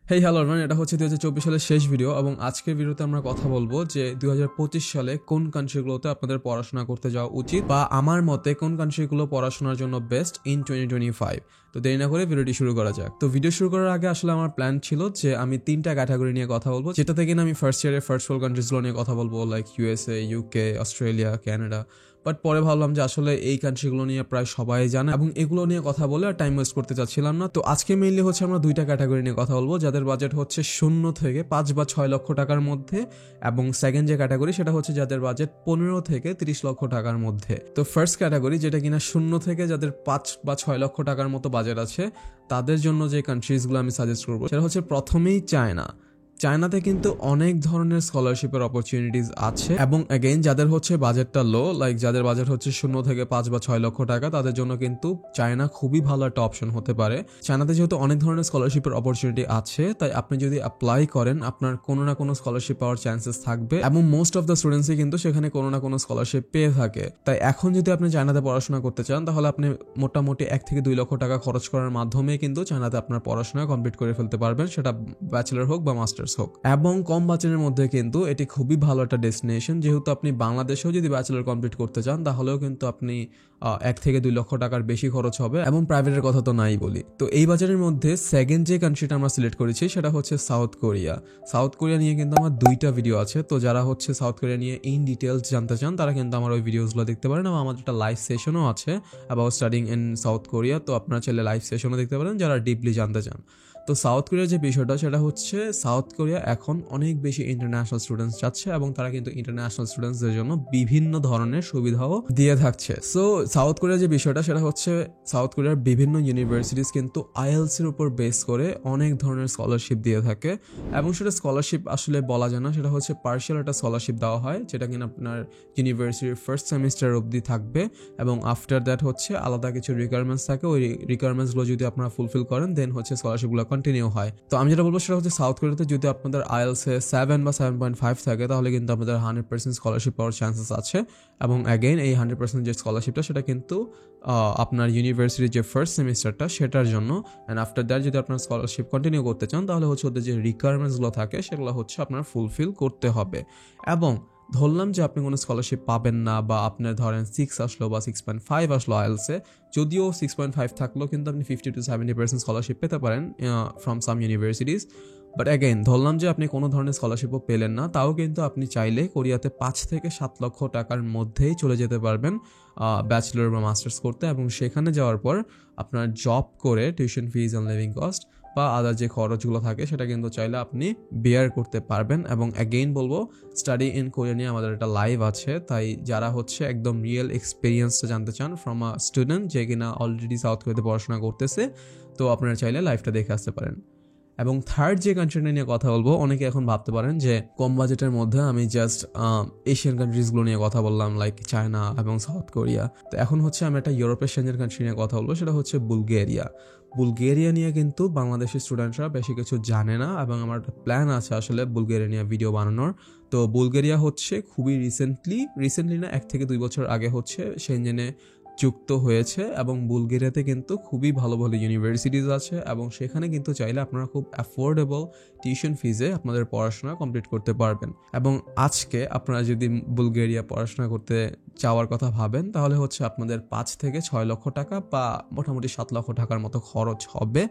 Hey hello everyone, এটা হচ্ছে 2024 সালের শেষ ভিডিও এবং আজকের ভিডিওতে আমরা কথা বলবো যে 2025 সালে কোন কান্ট্রিগুলোতে আপনাদের পড়াশোনা করতে যাওয়া উচিত বা আমার মতে কোন কান্ট্রিগুলো পড়াশোনার জন্য বেস্ট ইন 2025। তো দেরি না করে ভিডিওটি শুরু করা যাক। তো ভিডিও শুরু করার আগে আসলে আমার প্ল্যান ছিল যে আমি 3টা ক্যাটাগরি নিয়ে কথা বলবো, যেটা থেকে আমি ফার্স্ট ইয়ারে ফার্স্ট ওয়ার্ল্ড কান্ট্রিজগুলো নিয়ে কথা বলবো, like USA, UK, Australia, Canada. But পরে ভাবলাম যে আসলে এই কান্ট্রিগুলো নিয়ে প্রায় সবাই জানে এবং এগুলো নিয়ে কথা বলে আর টাইম ওয়েস্ট করতে চাচ্ছিলাম না। তো আজকে মেইনলি হচ্ছে আমরা 2টা ক্যাটাগরি নিয়ে কথা বলবো, যাদের বাজেট হচ্ছে 0 থেকে 5 বা 6 লক্ষ টাকার মধ্যে, এবং সেকেন্ড যে ক্যাটাগরি সেটা হচ্ছে যাদের বাজেট 15 থেকে 30 লক্ষ টাকার মধ্যে। তো ফার্স্ট ক্যাটাগরি, যেটা কিনা 0 থেকে যাদের 5 বা 6 লক্ষ টাকার মতো বাজেট আছে, তাদের জন্য যে কান্ট্রিজগুলো আমি সাজেস্ট করবো সেটা হচ্ছে প্রথমেই চায়না। চায়নাতে কিন্তু অনেক ধরনের স্কলারশিপের অপরচুনিটিস আছে, এবং অ্যাগেইন যাদের হচ্ছে বাজেটটা লো, লাইক যাদের বাজেট হচ্ছে 0 থেকে 5 বা 6 লক্ষ টাকা, তাদের জন্য কিন্তু চায়না খুবই ভালো একটা অপশন হতে পারে। চায়নাতে যেহেতু অনেক ধরনের স্কলারশিপের অপরচুনিটি আছে, তাই আপনি যদি অ্যাপ্লাই করেন আপনার কোনো না কোনো স্কলারশিপ পাওয়ার চান্সেস থাকবে, এবং মোস্ট অফ দ্য স্টুডেন্টসই কিন্তু সেখানে কোনো না কোনো স্কলারশিপ পেয়ে থাকে। তাই এখন যদি আপনি চায়নাতে পড়াশোনা করতে চান, তাহলে আপনি মোটামুটি 1 থেকে 2 লক্ষ টাকা খরচ করার মাধ্যমে কিন্তু চায়নাতে আপনার পড়াশোনা কমপ্লিট করে ফেলতে পারবেন, সেটা ব্যাচেলর হোক বা মাস্টার্স হোক। এবং কম বাজেটের মধ্যে কিন্তু এটি খুবই ভালো একটা ডেস্টিনেশন, যেহেতু আপনি বাংলাদেশেও যদি ব্যাচেলর কমপ্লিট করতে চান, তাহলেও কিন্তু আপনি 1 থেকে 2 লক্ষ টাকার বেশি খরচ হবে, এবং প্রাইভেটের কথা তো নাই বলি। তো এই বাজারের মধ্যে সেকেন্ড যে কান্ট্রিটা আমরা সিলেক্ট করেছি সেটা হচ্ছে সাউথ কোরিয়া। সাউথ কোরিয়া নিয়ে কিন্তু আমার 2টা ভিডিও আছে, তো যারা হচ্ছে সাউথ কোরিয়া নিয়ে ইন ডিটেলস জানতে চান তারা কিন্তু আমার ওই ভিডিওসগুলো দেখতে পারেন, এবং আমাদের একটা লাইভ সেশনও আছে about studying in south Korea. তো আপনারা চাইলে লাইভ সেশনও দেখতে পারেন যারা ডিপলি জানতে চান। তো সাউথ কোরিয়ার যে বিষয়টা সেটা হচ্ছে সাউথ কোরিয়া এখন অনেক বেশি ইন্টারন্যাশনাল স্টুডেন্টস যাচ্ছে, এবং তারা কিন্তু ইন্টারন্যাশনাল স্টুডেন্টসদের জন্য বিভিন্ন ধরনের সুবিধাও দিয়ে থাকছে। সো সাউথ কোরিয়ার যে বিষয়টা সেটা হচ্ছে সাউথ কোরিয়ার বিভিন্ন ইউনিভার্সিটিস কিন্তু আইএলস এর উপর বেস করে অনেক ধরনের স্কলারশিপ দিয়ে থাকে, এবং সেটা স্কলারশিপ আসলে বলা যায় না, সেটা হচ্ছে পার্শিয়াল একটা স্কলারশিপ দেওয়া হয়, যেটা কিনা আপনার ইউনিভার্সিটির ফার্স্ট সেমিস্টার অবধি থাকবে, এবং আফটার দ্যাট হচ্ছে আলাদা কিছু রিকোয়ারমেন্টস থাকে। ওই রিকোয়ারমেন্টসগুলো যদি আপনারা ফুলফিল করেন, দেন হচ্ছে স্কলারশিপগুলো কন্টিনিউ হয়। তো আমি যেটা বলবো সেটা হচ্ছে সাউথ কোরিয়াতে যদি আপনাদের আইএলসে 7 বা 7.5 থাকে, তাহলে কিন্তু আপনাদের 100% স্কলারশিপ পাওয়ার চান্সেস আছে। এবং অ্যাগেইন এই 100% যে স্কলারশিপটা সেটা কিন্তু আপনার ইউনিভার্সিটির যে ফার্স্ট সেমিস্টারটা সেটার জন্য, অ্যান্ড আফটার দ্যাট যদি আপনার স্কলারশিপ কন্টিনিউ করতে চান, তাহলে হচ্ছে ওদের যে রিকোয়ারমেন্টসগুলো থাকে সেগুলো হচ্ছে আপনার ফুলফিল করতে হবে। এবং ধরলাম যে আপনি কোনো স্কলারশিপ পাবেন না, বা আপনার ধরেন 6 আসলো বা 6.5 আসলো আইএলসে, যদিও 6.5 থাকলেও কিন্তু আপনি 50 to 70% স্কলারশিপ পেতে পারেন from some universities. But again ধরলাম যে আপনি কোনো ধরনের স্কলারশিপও পেলেন না, তাও কিন্তু আপনি চাইলে কোরিয়াতে 5 থেকে 7 লক্ষ টাকার মধ্যেই চলে যেতে পারবেন ব্যাচেলর বা মাস্টার্স করতে, এবং সেখানে যাওয়ার পর আপনার জব করে tuition fees and living cost বা আদার যে খরচগুলো থাকে সেটা কিন্তু চাইলে আপনি বেয়ার করতে পারবেন। এবং অ্যাগেইন বলবো, স্টাডি ইন কোরিয়া নিয়ে আমাদের একটা লাইভ আছে, তাই যারা হচ্ছে একদম রিয়েল এক্সপিরিয়েন্সটা জানতে চান ফ্রম আ স্টুডেন্ট যে কিনা অলরেডি সাউথ কোরিয়াতে পড়াশোনা করতেছে, তো আপনারা চাইলে লাইভটা দেখে আসতে পারেন। এবং থার্ড যে কান্ট্রিটা নিয়ে কথা বলবো, অনেকে এখন ভাবতে পারেন যে কম বাজেটের মধ্যে আমি জাস্ট এশিয়ান কান্ট্রিজগুলো নিয়ে কথা বললাম, লাইক চায়না এবং সাউথ কোরিয়া। তো এখন হচ্ছে আমি একটা ইউরোপের সেঞ্জেন কান্ট্রি নিয়ে কথা বলবো, সেটা হচ্ছে বুলগেরিয়া। বুলগেরিয়া নিয়ে কিন্তু বাংলাদেশের স্টুডেন্টরা বেশি কিছু জানে না, এবং আমার একটা প্ল্যান আছে আসলে বুলগেরিয়া নিয়ে ভিডিও বানানোর। তো বুলগেরিয়া হচ্ছে খুবই রিসেন্টলি না, 1 থেকে 2 বছর আগে হচ্ছে সেঞ্জেনে যুক্ত হয়েছে, এবং বুলগেরিয়াতে কিন্তু খুবই ভালো ভালো ইউনিভার্সিটিস আছে, এবং সেখানে কিন্তু চাইলে আপনারা খুব অ্যাফোর্ডেবল টিউশন ফিজে আপনাদের পড়াশোনা কমপ্লিট করতে পারবেন। এবং আজকে আপনারা যদি বুলগেরিয়া পড়াশোনা করতে যাওয়ার কথা ভাবেন, তাহলে হচ্ছে আপনাদের 5 থেকে 6 লক্ষ টাকা বা মোটামুটি 7 লক্ষ টাকার মতো খরচ হবে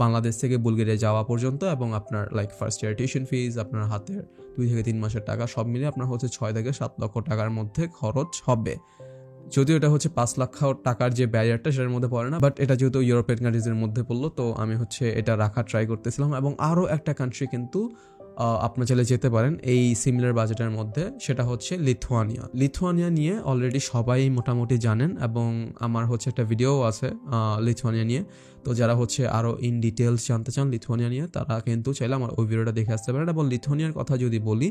বাংলাদেশ থেকে বুলগেরিয়া যাওয়া পর্যন্ত, এবং আপনার লাইক ফার্স্ট ইয়ার টিউশন ফিজ, আপনার হাতের 2 থেকে 3 মাসের টাকা সব মিলে আপনার হচ্ছে 6 থেকে 7 লক্ষ টাকার মধ্যে খরচ হবে। যদিও এটা হচ্ছে 5 লাখ টাকার যে ব্যারিয়ারটা সেটার মধ্যে পড়ে না, বাট এটা যেহেতু ইউরোপিয়ান কান্ট্রিজের মধ্যে পড়লো, তো আমি হচ্ছে এটা রাখা ট্রাই করতেছিলাম। এবং আরও একটা কান্ট্রি কিন্তু আপনার চাইলে যেতে পারেন এই সিমিলার বাজেটের মধ্যে, সেটা হচ্ছে লিথুয়ানিয়া নিয়ে অলরেডি সবাই মোটামুটি জানেন, এবং আমার হচ্ছে একটা ভিডিও আছে লিথুয়ানিয়া নিয়ে। তো যারা হচ্ছে আরও ইন ডিটেলস জানতে চান লিথুয়ানিয়া নিয়ে, তারা কিন্তু চাইলে আমার ওই ভিডিওটা দেখে আসতে পারেন। এবং লিথুয়ানিয়ার কথা যদি বলি,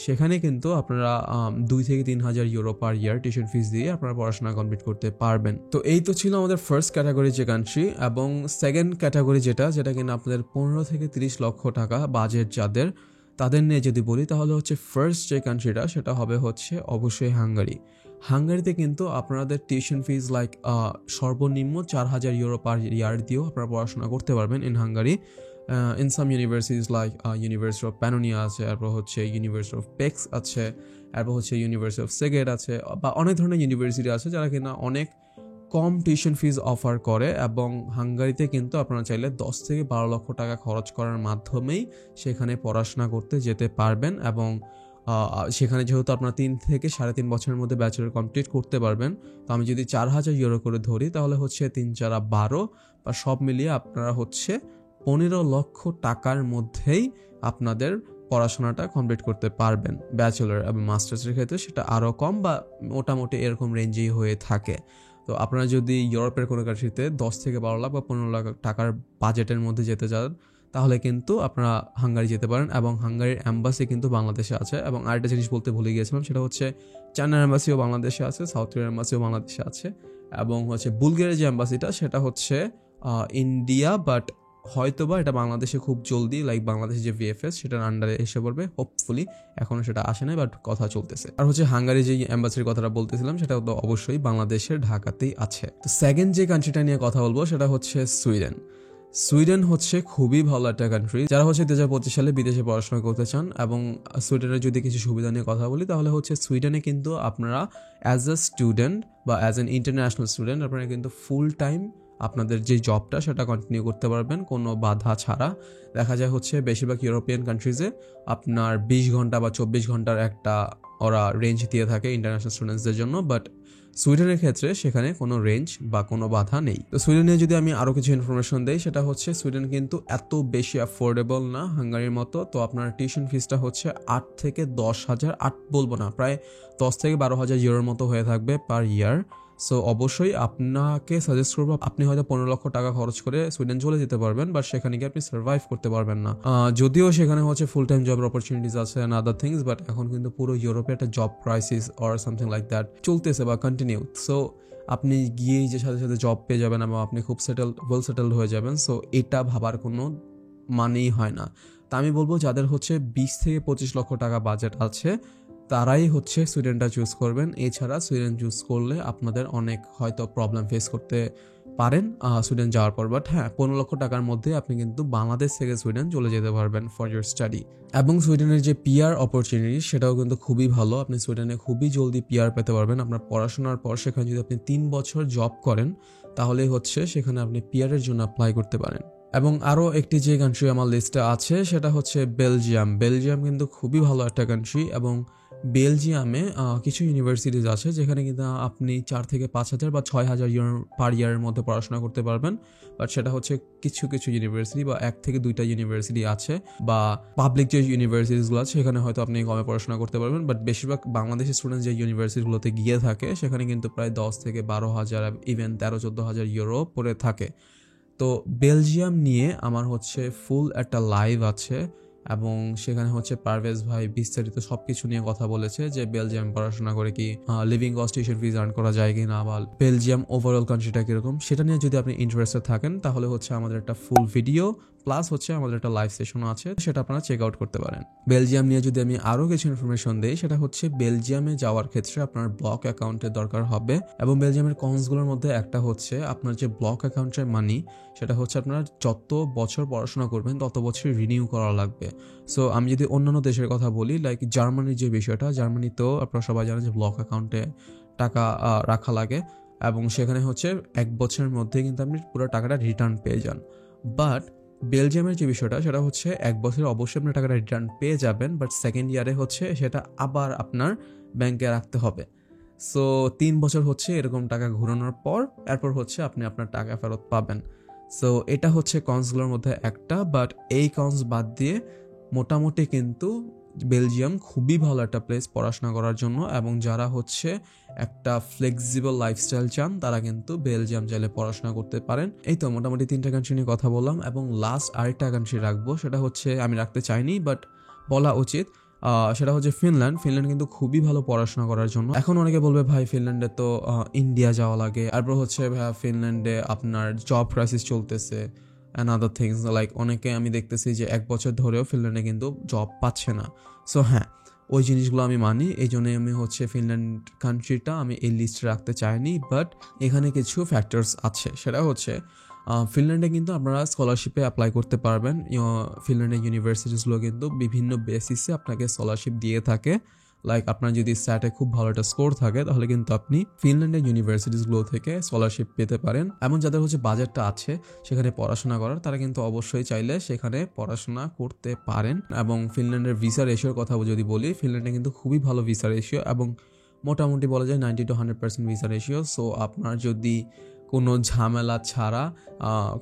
সেখানে কিন্তু আপনারা 2 থেকে 3 হাজার ইউরো পার ইয়ার টিউশন ফিস দিয়ে আপনারা পড়াশোনা কমপ্লিট করতে পারবেন। তো এই তো ছিল আমাদের ফার্স্ট ক্যাটাগরি যে কান্ট্রি, এবং সেকেন্ড ক্যাটাগরি যেটা কিনা আপনাদের 15 থেকে 30 লক্ষ টাকা বাজেট যাদের, তাদের নিয়ে যদি বলি, তাহলে হচ্ছে ফার্স্ট যে কান্ট্রিটা সেটা হবে হচ্ছে অবশ্যই হাঙ্গারিতে কিন্তু আপনাদের টিউশন ফিজ লাইক সর্বনিম্ন 4,000 ইউরো পার ইয়ার দিয়েও আপনারা পড়াশোনা করতে পারবেন in Hungary. In some universities like University of Pannonia আছে, তারপর হচ্ছে ইউনিভার্সিটি অফ পেক্স আছে, তারপর হচ্ছে ইউনিভার্সিটি অফ সেগেট আছে, বা অনেক ধরনের ইউনিভার্সিটি আছে যারা কিনা অনেক কম টিউশন ফিজ অফার করে। এবং হাঙ্গারিতে কিন্তু আপনারা চাইলে 10 থেকে 12 লক্ষ টাকা খরচ করার মাধ্যমেই সেখানে পড়াশোনা করতে যেতে পারবেন। এবং সেখানে যেহেতু আপনারা 3 থেকে 3.5 বছরের মধ্যে ব্যাচেলর কমপ্লিট করতে পারবেন, তো আমি যদি 4,000 ইউরো করে ধরি তাহলে হচ্ছে 3×4=12, বা সব মিলিয়ে আপনারা হচ্ছে 15 লক্ষ টাকার মধ্যেই আপনাদের পড়াশোনাটা কমপ্লিট করতে পারবেন। ব্যাচেলর এবং মাস্টার্সের ক্ষেত্রে সেটা আরও কম, বা মোটামুটি এরকম রেঞ্জেই হয়ে থাকে। তো আপনারা যদি ইউরোপের কোনো কান্ট্রিতে 10 থেকে 12 লাখ বা 15 লাখ টাকার বাজেটের মধ্যে যেতে চান, তাহলে কিন্তু আপনারা হাঙ্গারি যেতে পারেন। এবং হাঙ্গারির অ্যাম্বাসি কিন্তু বাংলাদেশে আছে। এবং আরেকটা জিনিস বলতে ভুলে গিয়েছিলাম, সেটা হচ্ছে চায়নার অ্যাম্বাসিও বাংলাদেশে আছে, সাউথ কোরিয়ার অ্যাম্বাসিও বাংলাদেশে আছে, এবং হচ্ছে বুলগেরিয়ার যে অ্যাম্বাসিটা সেটা হচ্ছে ইন্ডিয়া, বাট হয়তোবা এটা বাংলাদেশে খুব জলদি, লাইক বাংলাদেশের যে ভিএফএস সেটার আন্ডারে এসে পড়বে হোপফুলি। এখনো সেটা আসে নাই, বাট কথা চলতেছে। আর হচ্ছে হাঙ্গারি যে অ্যাম্বাসির কথাটা বলতেছিলাম সেটা তো অবশ্যই বাংলাদেশের ঢাকাতেই আছে। তো সেকেন্ড যে কান্ট্রিটা নিয়ে কথা বলবো সেটা হচ্ছে সুইডেন। সুইডেন হচ্ছে খুবই ভালো একটা কান্ট্রি। যারা হচ্ছে 2025 সালে বিদেশে পড়াশোনা করতে চান, এবং সুইডেনের যদি কিছু সুবিধা নিয়ে কথা বলি তাহলে হচ্ছে সুইডেনে কিন্তু আপনারা অ্যাজ আ স্টুডেন্ট বা অ্যাজ অ্যান ইন্টারন্যাশনাল স্টুডেন্ট আপনারা কিন্তু ফুল টাইম আপনাদের যে জবটা সেটা কন্টিনিউ করতে পারবেন কোনো বাধা ছাড়া। দেখা যায় হচ্ছে বেশিরভাগ ইউরোপিয়ান কান্ট্রিজে আপনার 20 ঘন্টা বা 24 ঘন্টার একটা ওরা রেঞ্জ দিয়ে থাকে ইন্টারন্যাশনাল স্টুডেন্টসদের জন্য, বাট সুইডেনের ক্ষেত্রে সেখানে কোনো রেঞ্জ বা কোনো বাধা নেই। তো সুইডেনে যদি আমি আরও কিছু ইনফরমেশন দেই, সেটা হচ্ছে সুইডেন কিন্তু এত বেশি অ্যাফোর্ডেবল না হাঙ্গারির মতো। তো আপনার টিউশন ফিসটা হচ্ছে 8 থেকে 10,000, 8 বলবো না, প্রায় 10 থেকে 12,000 ইউরোর মতো হয়ে থাকবে পার ইয়ার। সো অবশ্যই আপনাকে সাজেস্ট করবো, আপনি হয়তো 15 লক্ষ টাকা খরচ করে সুইডেন চলে যেতে পারবেন, বাট সেখানে গিয়ে আপনি সার্ভাইভ করতে পারবেন না। যদিও সেখানে হচ্ছে ফুল টাইম জব অপরচুনিটিস আছে অ্যান্ড আদার থিংস, বাট এখন কিন্তু পুরো ইউরোপে একটা job crisis or something like that চলতেছে বা কন্টিনিউ। সো আপনি গিয়েই যে সাথে সাথে জব পেয়ে যাবেন এবং আপনি খুব ওয়েল সেটেলড হয়ে যাবেন, সো এটা ভাবার কোনো মানেই হয় না। তা আমি বলবো যাদের হচ্ছে 20 থেকে 25 লক্ষ টাকা বাজেট আছে তারাই হচ্ছে সুইডেনটা চুজ করবেন। এছাড়া সুইডেন চুজ করলে আপনাদের অনেক হয়তো প্রবলেম ফেস করতে পারেন সুইডেন যাওয়ার পর, বাট হ্যাঁ 15 লক্ষ টাকার মধ্যে আপনি কিন্তু বাংলাদেশ থেকে সুইডেন চলে যেতে পারবেন ফর ইউর স্টাডি। এবং সুইডেনের যে পিআর অপরচুনিটি সেটাও কিন্তু খুবই ভালো। আপনি সুইডেনে খুবই জলদি পিআর পেতে পারবেন। আপনার পড়াশোনার পর সেখানে যদি আপনি 3 বছর জব করেন তাহলে হচ্ছে সেখানে আপনি পিআরের জন্য অ্যাপ্লাই করতে পারেন। এবং আরও একটি যে কান্ট্রি আমার লিস্টে আছে সেটা হচ্ছে বেলজিয়াম। বেলজিয়াম কিন্তু খুবই ভালো একটা কান্ট্রি, এবং বেলজিয়ামে কিছু ইউনিভার্সিটিজ আছে যেখানে কিন্তু আপনি 4 থেকে 5,000 বা 6,000 ইউরো পার ইয়ারের মধ্যে পড়াশোনা করতে পারবেন। বাট সেটা হচ্ছে কিছু কিছু ইউনিভার্সিটি বা 1 থেকে 2টা ইউনিভার্সিটি আছে, বা পাবলিক যে ইউনিভার্সিটিসগুলো আছে সেখানে হয়তো আপনি কমে পড়াশোনা করতে পারবেন। বাট বেশিরভাগ বাংলাদেশি স্টুডেন্ট যে ইউনিভার্সিটিগুলোতে গিয়ে থাকে সেখানে কিন্তু প্রায় 10 থেকে 12,000, ইভেন 13-14,000 ইউরো পড়ে থাকে। তো বেলজিয়াম নিয়ে আমার হচ্ছে ফুল একটা লাইভ আছে, এবং সেখানে হচ্ছে পারভেজ ভাই বিস্তারিত সবকিছু নিয়ে কথা বলেছে যে বেলজিয়াম পড়াশোনা করে কি লিভিং কস্ট, টিউশন ফিজ আর্ন করা যায় কিনা, বা বেলজিয়াম ওভারঅল কান্ট্রিটা কিরকম, সেটা নিয়ে যদি আপনি ইন্টারেস্টেড থাকেন তাহলে হচ্ছে আমাদের একটা ফুল ভিডিও প্লাস হচ্ছে আমাদের একটা লাইভ সেশনও আছে, সেটা আপনারা চেক আউট করতে পারেন। বেলজিয়াম নিয়ে যদি আমি আরও কিছু ইনফরমেশন দিই, সেটা হচ্ছে বেলজিয়ামে যাওয়ার ক্ষেত্রে আপনার ব্লক অ্যাকাউন্টের দরকার হবে। এবং বেলজিয়ামের কনসগুলোর মধ্যে একটা হচ্ছে আপনার যে ব্লক অ্যাকাউন্টের মানি সেটা হচ্ছে আপনার যত বছর পড়াশোনা করবেন তত বছর রিনিউ করা লাগবে। সো আমি যদি অন্যান্য দেশের কথা বলি, লাইক জার্মানির যে বিষয়টা, জার্মানিতেও আপনারা সবাই জানেন যে ব্লক অ্যাকাউন্টে টাকা রাখা লাগে, এবং সেখানে হচ্ছে 1 বছরের মধ্যে কিন্তু আপনি পুরো টাকাটা রিটার্ন পেয়ে যান। বাট বেলজিয়ামের যে বিষয়টা সেটা হচ্ছে 1 বছরে অবশ্যই আপনার টাকাটা রিটার্ন পেয়ে যাবেন, বাট সেকেন্ড ইয়ারে হচ্ছে সেটা আবার আপনার ব্যাংকে রাখতে হবে। সো 3 বছর হচ্ছে এরকম টাকা ঘুরানোর পর এরপর হচ্ছে আপনি আপনার টাকা ফেরত পাবেন। সো এটা হচ্ছে কনসগুলোর মধ্যে একটা, বাট এই কনস বাদ দিয়ে মোটামুটি কিন্তু বেলজিয়াম খুবই ভালো একটা প্লেস পড়াশোনা করার জন্য। এবং যারা হচ্ছে একটা ফ্লেক্সিবল লাইফস্টাইল চান তারা কিন্তু বেলজিয়াম চাইলে পড়াশোনা করতে পারেন। এই তো মোটামুটি 3টা কান্ট্রি নিয়ে কথা বললাম, এবং লাস্ট আরেকটা কান্ট্রি রাখবো, সেটা হচ্ছে আমি রাখতে চাইনি বাট বলা উচিত, সেটা হচ্ছে ফিনল্যান্ড। ফিনল্যান্ড কিন্তু খুবই ভালো পড়াশোনা করার জন্য। এখন অনেকে বলবে ভাই ফিনল্যান্ডে তো ইন্ডিয়া যাওয়া লাগে, তারপর হচ্ছে ভাই ফিনল্যান্ডে আপনার জব ক্রাইসিস চলতেছে অ্যান্ড আদার থিংস, লাইক অনেকে আমি দেখতেছি যে 1 বছর ধরেও ফিনল্যান্ডে কিন্তু জব পাচ্ছে না। সো হ্যাঁ, ওই জিনিসগুলো আমি মানি, এই জন্যই আমি হচ্ছে ফিনল্যান্ড কান্ট্রিটা আমি এই লিস্টে রাখতে চাইনি। বাট এখানে কিছু ফ্যাক্টরস আছে, সেটা হচ্ছে ফিনল্যান্ডে কিন্তু আপনারা স্কলারশিপে অ্যাপ্লাই করতে পারবেন। ফিনল্যান্ডের ইউনিভার্সিটিসগুলো কিন্তু বিভিন্ন বেসিসে আপনাকে স্কলারশিপ দিয়ে থাকে। লাইক আপনার যদি স্যাটে খুব ভালো একটা স্কোর থাকে তাহলে কিন্তু আপনি ফিনল্যান্ডের ইউনিভার্সিটিসগুলো থেকে স্কলারশিপ পেতে পারেন। এমন যাদের বাজেটটা আছে সেখানে পড়াশোনা করার, তারা কিন্তু অবশ্যই চাইলে সেখানে পড়াশোনা করতে পারেন। এবং ফিনল্যান্ডের ভিসা রেশিওর কথা যদি বলি, ফিনল্যান্ডে কিন্তু খুবই ভালো ভিসা রেশিও এবং মোটামুটি বলা যায় 90 to 100% ভিসা রেশিও। সো আপনার যদি কোনো ঝামেলা ছাড়া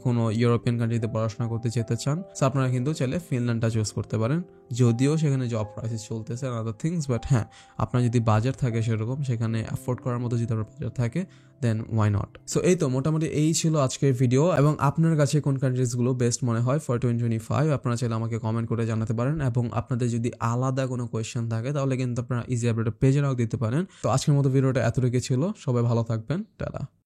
কোনো ইউরোপিয়ান কান্ট্রিতে পড়াশোনা করতে যেতে চান, সো আপনারা কিন্তু চাইলে ফিনল্যান্ডটা চুজ করতে পারেন। যদিও সেখানে জব ক্রাইসিস চলতেছে আদার থিংস, বাট হ্যাঁ, আপনার যদি বাজেট থাকে সেরকম, সেখানে অ্যাফোর্ড করার মতো যদি আপনার বাজেট থাকে, দেন ওয়াই নট। সো এই তো মোটামুটি এই ছিল আজকের ভিডিও। এবং আপনার কাছে কোন কান্ট্রিজগুলো বেস্ট মনে হয় ফর 2025 আপনারা চাইলে আমাকে কমেন্ট করে জানাতে পারেন। এবং আপনাদের যদি আলাদা কোনো কোয়েশ্চেন থাকে তাহলে কিন্তু আপনারা ইজি আপডেট পেজে নাও দিতে পারেন। তো আজকের মতো ভিডিওটা এতটুকু ছিল। সবাই ভালো থাকবেন। টাটা।